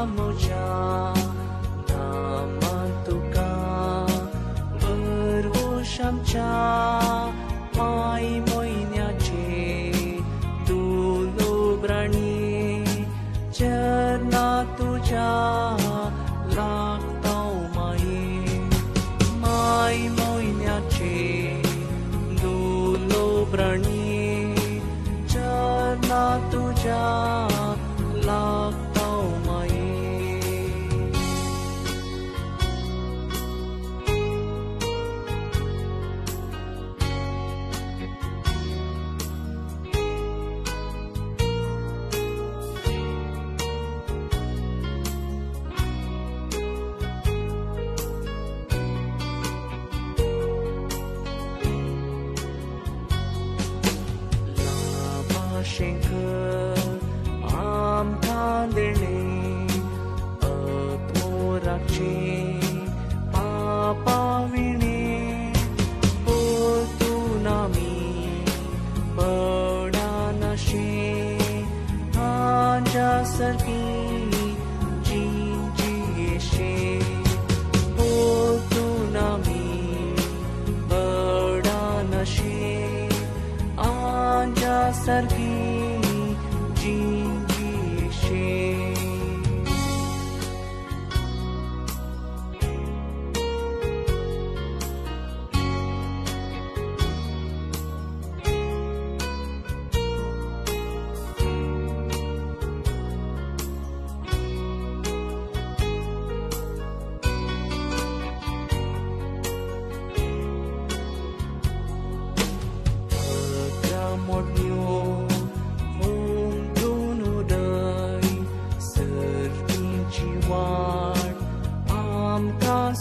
म्हज्या नामान तुका भरवोश आमच्या माय मोयन्याचे दुलोब्राणी चरना तुझ्या लागता माये माय मोयन्याचे दुलोब्राणी चरना तुझ्या लागता माये आमकां देणे अतोराचे पापा विणे परतून आमी पडानाशे आजा सारकी जियेशे परतून आमी पडानाशे आजा सारकी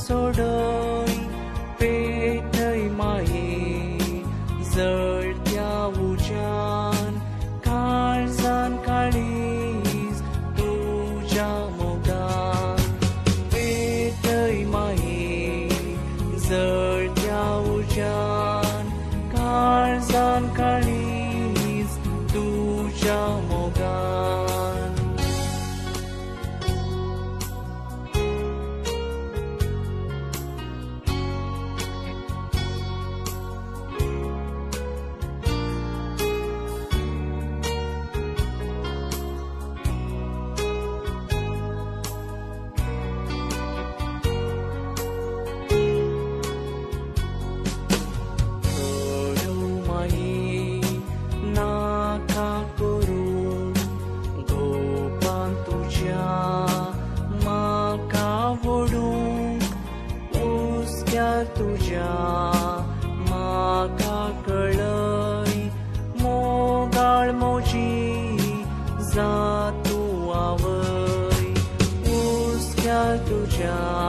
सोडय पेटय माये जळत्या उज्यान काळजान काळीज तुझ्या मोगान पेटय माये जळत्या उज्यान काळजान काळीज तुझ्या मोगान तुझ्या म्हाका कळय मोगाळ मोजी जातू आवय उस्क्या तुझ्या